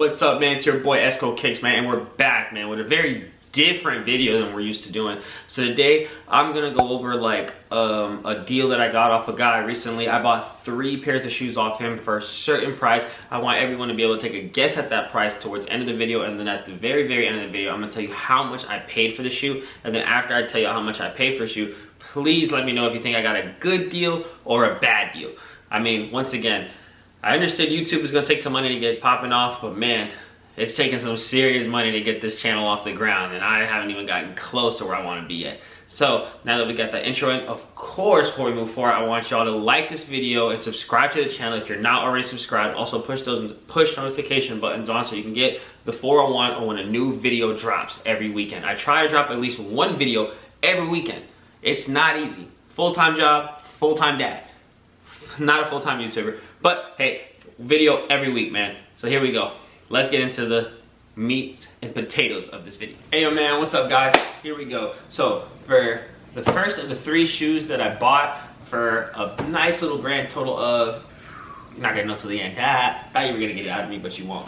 What's up, man? It's your boy Esco Kicks, man, and we're back, man, with a very different video than we're used to doing. So today I'm gonna go over like a deal that I got off a guy recently. I bought 3 pairs of shoes off him for a certain price. I want everyone to be able to take a guess at that price towards the end of the video, and then at the very end of the video I'm gonna tell you how much I paid for the shoe, and then after I tell you how much I paid for the shoe, please let me know if you think I got a good deal or a bad deal. I mean, once again, I understood YouTube was gonna take some money to get popping off, but man, it's taking some serious money to get this channel off the ground, and I haven't even gotten close to where I want to be yet. So now that we got that intro in, of course, before we move forward, I want y'all to like this video and subscribe to the channel if you're not already subscribed. Also push those notification buttons on so you can get the 401 or when a new video drops every weekend. I try to drop at least 1 video every weekend. It's not easy. Full-time job, full-time dad. Not a full-time YouTuber, but hey, video every week, man. So here we go. Let's get into the meat and potatoes of this video. Hey, yo, man, what's up, guys? Here we go. So for the first of the 3 shoes that I bought for a nice little grand total of, you're not gonna know till the end. I thought you were gonna get it out of me, but you won't.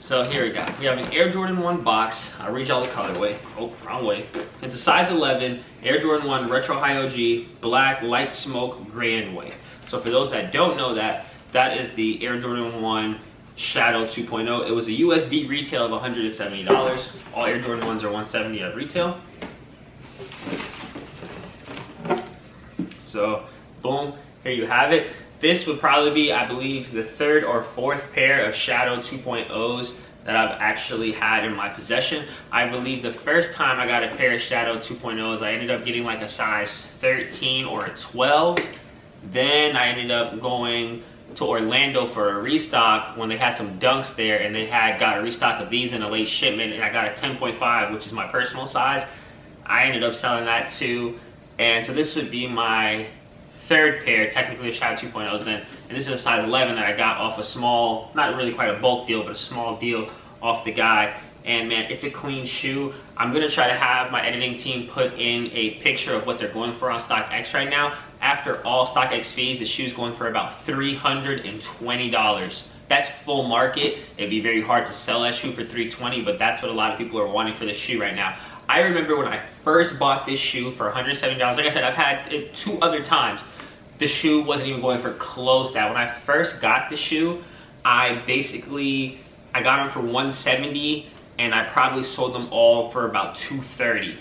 So here we go. We have an Air Jordan 1 box. I'll read y'all the colorway. Oh, wrong way. It's a size 11, Air Jordan 1 Retro High OG, black, light smoke, gray and white. So for those that don't know that, that is the Air Jordan 1 Shadow 2.0. It was a USD retail of $170. All Air Jordan 1s are $170 at retail. So boom, here you have it. This would probably be, I believe, the 3rd or 4th pair of Shadow 2.0s that I've actually had in my possession. I believe the first time I got a pair of Shadow 2.0s, I ended up getting like a size 13 or a 12. Then I ended up going to Orlando for a restock when they had some dunks there, and they got a restock of these in a late shipment, and I got a 10.5, which is my personal size. I ended up selling that too, and so this would be my 3rd pair, technically a Shadow 2.0s then, and this is a size 11 that I got off a small, not really quite a bulk deal, but a small deal off the guy. And man, it's a clean shoe. I'm gonna try to have my editing team put in a picture of what they're going for on StockX right now. After all StockX fees, the shoe's going for about $320. That's full market. It'd be very hard to sell that shoe for $320, but that's what a lot of people are wanting for this shoe right now. I remember when I first bought this shoe for $170. Like I said, I've had it 2 other times. The shoe wasn't even going for close to that. When I first got the shoe, I got them for $170, and I probably sold them all for about $230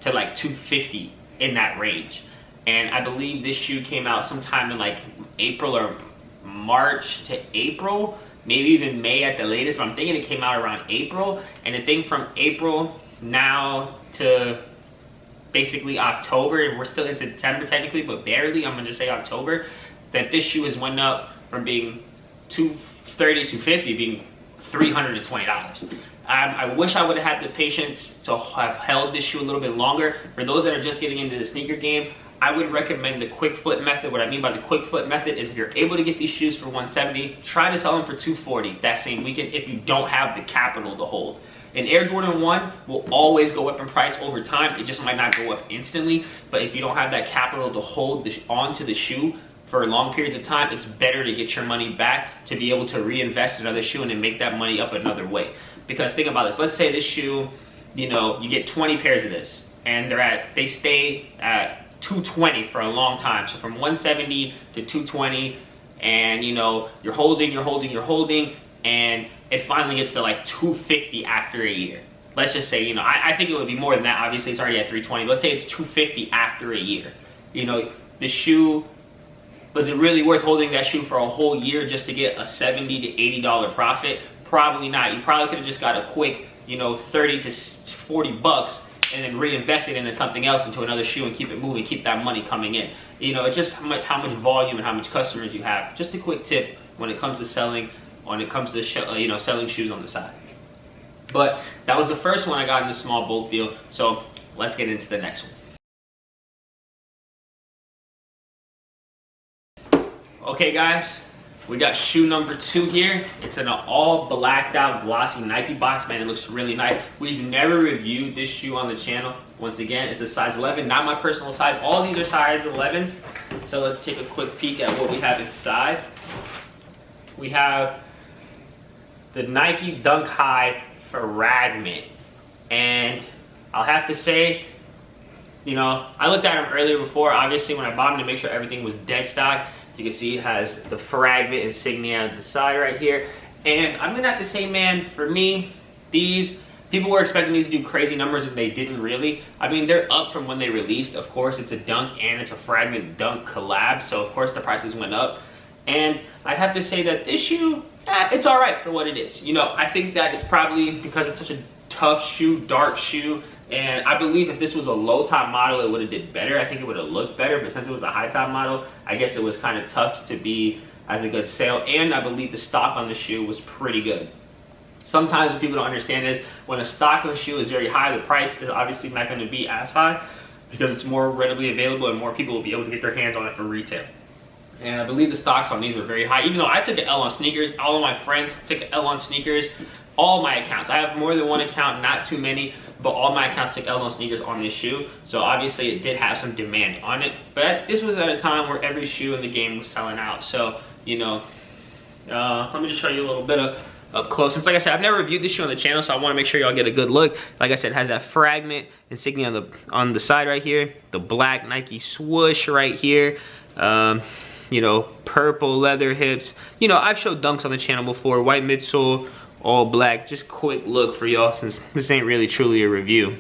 to like $250 in that range. And I believe this shoe came out sometime in like April or March to April, maybe even May at the latest, but I'm thinking it came out around April. And the thing from April now to basically October, and we're still in September technically, but barely, I'm gonna just say October, that this shoe has went up from being $230, $250, being $320. I wish I would have had the patience to have held this shoe a little bit longer. For those that are just getting into the sneaker game, I would recommend the quick flip method. What I mean by the quick flip method is if you're able to get these shoes for $170, try to sell them for $240 that same weekend if you don't have the capital to hold. An Air Jordan 1 will always go up in price over time. It just might not go up instantly, but if you don't have that capital to hold onto the shoe for long periods of time, it's better to get your money back to be able to reinvest in another shoe and then make that money up another way. Because think about this, let's say this shoe, you know, you get 20 pairs of this, and they stay at $220 for a long time. So from $170 to $220, and you know, you're holding, and it finally gets to like $250 after a year. Let's just say, you know, I think it would be more than that. Obviously, it's already at $320. Let's say it's $250 after a year. You know, the shoe, was it really worth holding that shoe for a whole year just to get a $70 to $80 profit? Probably not. You probably could have just got a quick, you know, $30 to $40 and then reinvest it into something else, into another shoe, and keep it moving, keep that money coming in. You know, it's just how much volume and how much customers you have. Just a quick tip when it comes to selling, when it comes to you know, selling shoes on the side. But that was the first one I got in the small bulk deal. So let's get into the next one. Okay, guys, We got shoe number 2 here. It's an all blacked out glossy Nike box, man. It looks really nice. We've never reviewed this shoe on the channel. Once again, it's a size 11, not my personal size. All these are size 11s. So let's take a quick peek at what we have inside. We have the Nike Dunk High Fragment. And I'll have to say, you know, I looked at them earlier before, obviously when I bought them to make sure everything was dead stock. You can see it has the Fragment insignia on the side right here. And I'm gonna have to say, man, for me, these, people were expecting these to do crazy numbers and they didn't really. I mean, they're up from when they released. Of course, it's a Dunk and it's a Fragment Dunk collab. So of course the prices went up. And I'd have to say that this shoe, it's all right for what it is. You know, I think that it's probably because it's such a tough shoe, dark shoe. And I believe if this was a low top model, it would have did better. I think it would have looked better, but since it was a high top model, I guess it was kind of tough to be as a good sale. And I believe the stock on the shoe was pretty good. Sometimes what people don't understand is when a stock of a shoe is very high, the price is obviously not going to be as high because it's more readily available and more people will be able to get their hands on it for retail. And I believe the stocks on these were very high. Even though I took an L on sneakers, all of my friends took an L on sneakers, all my accounts. I have more than one account, not too many, but all my accounts took L's on sneakers on this shoe. So obviously it did have some demand on it. But this was at a time where every shoe in the game was selling out. So, you know, let me just show you a little bit of up close. Since like I said, I've never reviewed this shoe on the channel, so I want to make sure y'all get a good look. Like I said, it has that Fragment insignia on the side right here, the black Nike swoosh right here. You know, purple leather hips. You know, I've showed Dunks on the channel before. White midsole, all black. Just quick look for y'all since this ain't really truly a review.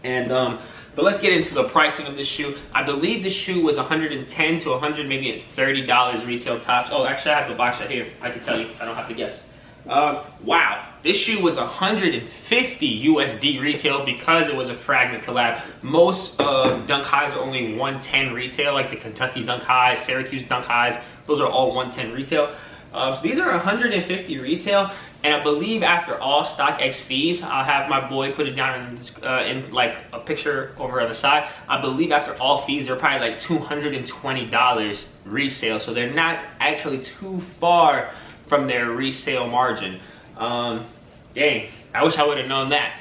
And but let's get into the pricing of this shoe. I believe this shoe was $110 to $100, maybe $30 retail tops. Oh, actually I have the box right here. I can tell you. I don't have to guess. Wow, this shoe was 150 USD retail because it was a Fragment collab. Most Dunk Highs are only 110 retail, like the Kentucky Dunk Highs, Syracuse Dunk Highs. Those are all 110 retail. So these are 150 retail, and I believe after all StockX fees, I'll have my boy put it down in like a picture over on the side. I believe after all fees, they're probably like $220 resale. So they're not actually too far from their resale margin. Dang, I wish I would have known that.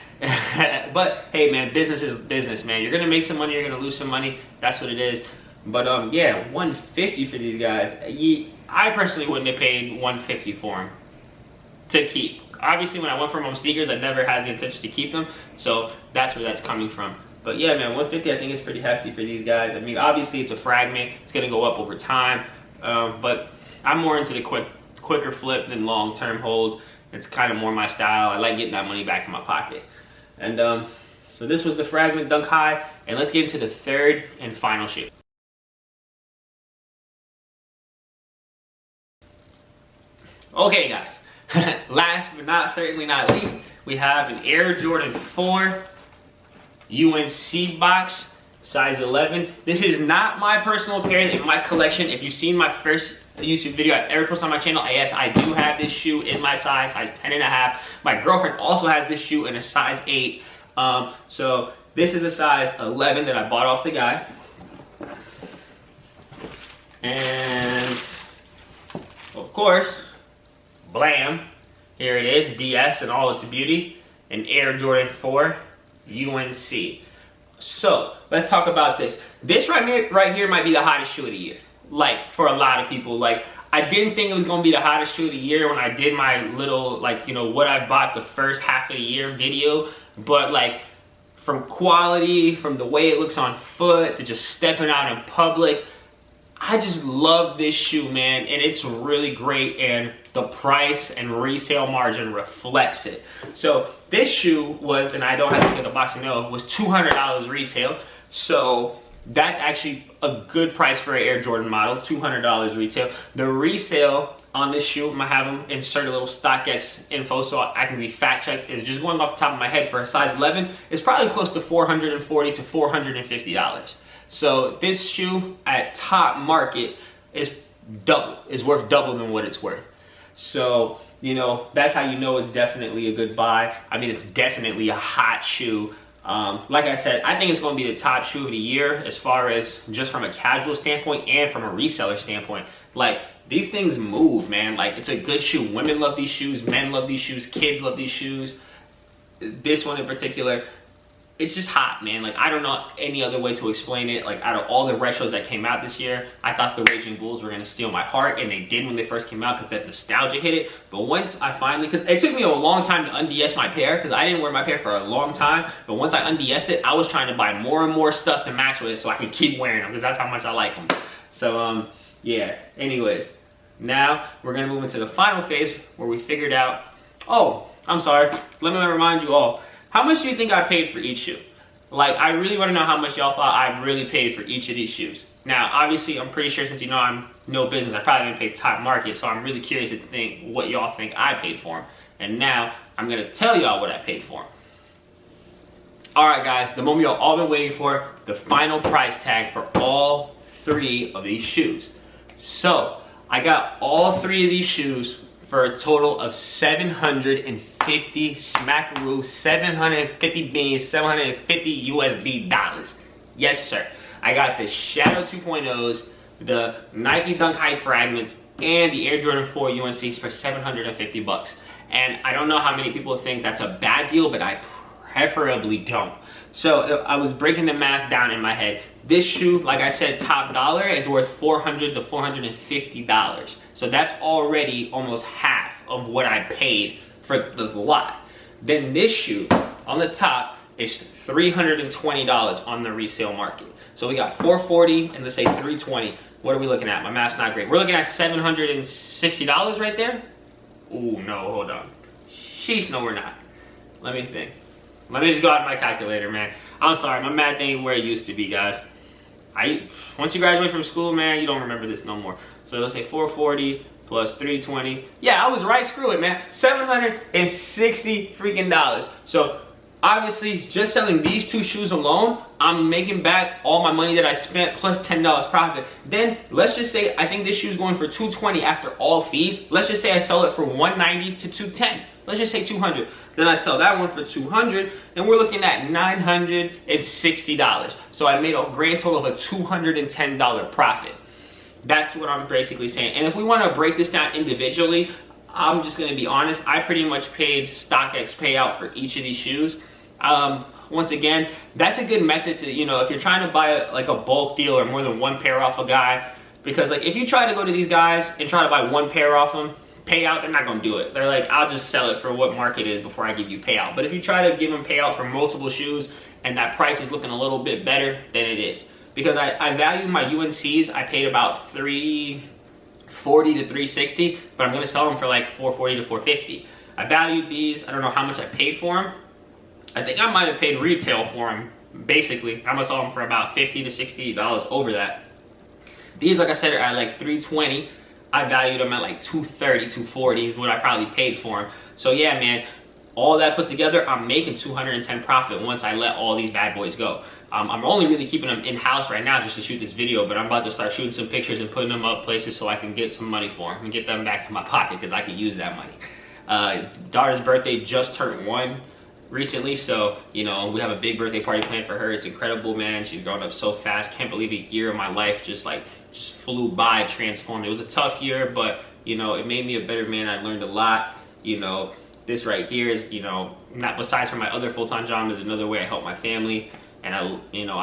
But hey man, business is business, man. You're gonna make some money, you're gonna lose some money. That's what it is. But yeah, 150 for these guys. I personally wouldn't have paid 150 for them to keep. Obviously, when I went from home sneakers, I never had the intention to keep them. So that's where that's coming from. But yeah, man, 150 I think is pretty hefty for these guys. I mean, obviously it's a Fragment. It's gonna go up over time. But I'm more into the quicker flip than long-term hold. It's kind of more my style. I like getting that money back in my pocket. And so this was the Fragment Dunk High, and let's get into the third and final shoe. Okay guys, last but certainly not least, we have an Air Jordan 4 UNC box, size 11. This is not my personal pair in my collection. If you've seen my first YouTube video I've ever posted on my channel, yes, I do have this shoe in my size 10.5. My girlfriend also has this shoe in a size 8. So this is a size 11 that I bought off the guy. And of course, blam, here it is, DS in all its beauty, an Air Jordan 4 UNC. So let's talk about this. This right here might be the hottest shoe of the year. Like, for a lot of people. Like, I didn't think it was gonna be the hottest shoe of the year when I did my little, like, you know, what I bought the first half of the year video. But like, from quality, from the way it looks on foot, to just stepping out in public, I just love this shoe, man, and it's really great, and the price and resale margin reflects it. So this shoe was, and I don't have to get the box to know, was $200 retail. So that's actually a good price for an Air Jordan model, $200 retail. The resale on this shoe, I'm gonna have them insert a little StockX info so I can be fact checked. It's just going off the top of my head for a size 11. It's probably close to $440 to $450. So this shoe at top market is worth double than what it's worth. So, you know, that's how you know it's definitely a good buy. I mean, it's definitely a hot shoe. Like I said, I think it's going to be the top shoe of the year as far as just from a casual standpoint and from a reseller standpoint. Like, these things move, man. Like, it's a good shoe. Women love these shoes, men love these shoes, kids love these shoes. This one in particular, it's just hot, man. Like, I don't know any other way to explain it. Like, out of all the retros that came out this year, I thought the Raging Bulls were gonna steal my heart, and they did when they first came out because that nostalgia hit it. But once I finally, because it took me a long time to unds my pair, because I didn't wear my pair for a long time, but once I unds it, I was trying to buy more and more stuff to match with it so I could keep wearing them, because that's how much I like them. So, yeah, anyways, now we're gonna move into the final phase where we figured out, oh, I'm sorry, let me remind you all, how much do you think I paid for each shoe? Like, I really want to know how much y'all thought I really paid for each of these shoes. Now, obviously, I'm pretty sure since you know I'm no business, I probably didn't pay top market, so I'm really curious to think what y'all think I paid for them. And now, I'm going to tell y'all what I paid for them. Alright guys, the moment y'all all been waiting for, the final price tag for all 3 of these shoes. So, I got all 3 of these shoes for a total of 750 smackaroo, 750 beans, 750 USD dollars. Yes, sir. I got the Shadow 2.0s, the Nike Dunk High Fragments, and the Air Jordan 4 UNCs for 750 bucks. And I don't know how many people think that's a bad deal, but I preferably don't. So I was breaking the math down in my head. This shoe, like I said, top dollar is worth $400 to $450. So that's already almost half of what I paid for the lot. Then this shoe on the top is $320 on the resale market. So we got $440 and let's say $320. What are we looking at? My math's not great. We're looking at $760 right there. Ooh, no, hold on. Sheesh, no, we're not. Let me think. Let me just go out of my calculator, man. I'm sorry, my math ain't where it used to be, guys. Once you graduate from school, man, you don't remember this no more. So let's say 440 plus 320. Yeah, I was right, screw it, man. $760 freaking dollars. So obviously, just selling these 2 shoes alone, I'm making back all my money that I spent plus $10 profit. Then let's just say I think this shoe is going for $220 after all fees. Let's just say I sell it for $190 to $210. Let's just say $200. Then I sell that one for $200, and we're looking at $960. So I made a grand total of a $210 profit. That's what I'm basically saying. And if we want to break this down individually, I'm just going to be honest. I pretty much paid StockX payout for each of these shoes. Once again, that's a good method to, you know, if you're trying to buy like a bulk deal or more than 1 pair off a guy, because like if you try to go to these guys and try to buy 1 pair off them, payout, they're not gonna do it. They're like, I'll just sell it for what market is before I give you payout. But if you try to give them payout for multiple shoes and that price is looking a little bit better, then it is. Because I value my UNCs, I paid about $340 to $360, but I'm gonna sell them for like $440 to $450. I valued these, I don't know how much I paid for them. I think I might have paid retail for them, basically. I'm gonna sell them for about $50 to $60 over that. These, like I said, are at like $320. I valued them at like $230, $240 is what I probably paid for them. So yeah, man, all that put together, I'm making $210 profit once I let all these bad boys go. I'm only really keeping them in-house right now just to shoot this video, but I'm about to start shooting some pictures and putting them up places so I can get some money for them and get them back in my pocket because I could use that money. Daughter's birthday just turned 1 recently, so you know, we have a big birthday party planned for her. It's incredible, man. She's grown up so fast. Can't believe a year of my life just flew by, transformed. It was a tough year, but you know, it made me a better man. I learned a lot. You know, this right here is, you know, not besides from my other full-time job, is another way I help my family, and I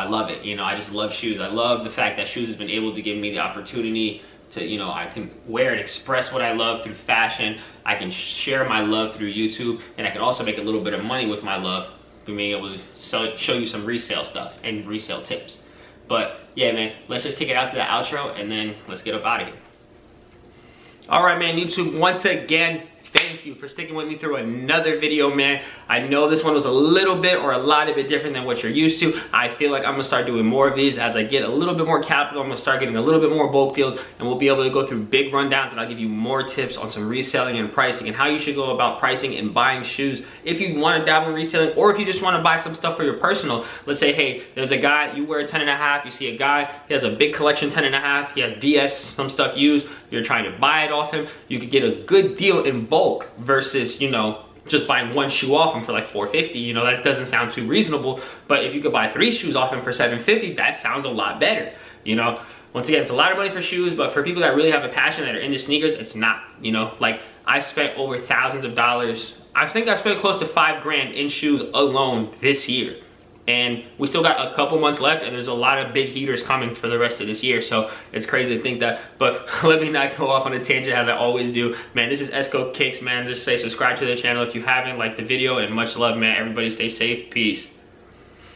love it. You know, I just love shoes. I love the fact that shoes has been able to give me the opportunity to, you know, I can wear and express what I love through fashion. I can share my love through YouTube, and I can also make a little bit of money with my love through being able to show you some resale stuff and resale tips. But yeah, man, let's just kick it out to the outro and then let's get up out of here. All right, man, YouTube, once again, thank you for sticking with me through another video, man. I know this one was a little bit or a lot of it different than what you're used to. I feel like I'm gonna start doing more of these as I get a little bit more capital. I'm gonna start getting a little bit more bulk deals, and we'll be able to go through big rundowns, and I'll give you more tips on some reselling and pricing and how you should go about pricing and buying shoes if you want to dabble in reselling, or if you just want to buy some stuff for your personal. Let's say, hey, there's a guy, you wear a 10.5, you see a guy, he has a big collection 10.5, he has DS, some stuff used, you're trying to buy it off him, you could get a good deal in bulk versus, you know, just buying 1 shoe off him for like $450. You know, that doesn't sound too reasonable, but if you could buy 3 shoes off him for $750, that sounds a lot better, you know. once again, it's a lot of money for shoes, but for people that really have a passion that are into sneakers, it's not, you know? Like, I've spent over thousands of dollars. I think I've spent close to $5,000 in shoes alone this year. And we still got a couple months left, and there's a lot of big heaters coming for the rest of this year. So it's crazy to think that. But let me not go off on a tangent as I always do. Man, this is Esco Kicks, man. Just say subscribe to the channel if you haven't, like the video, and much love, man. Everybody stay safe. Peace.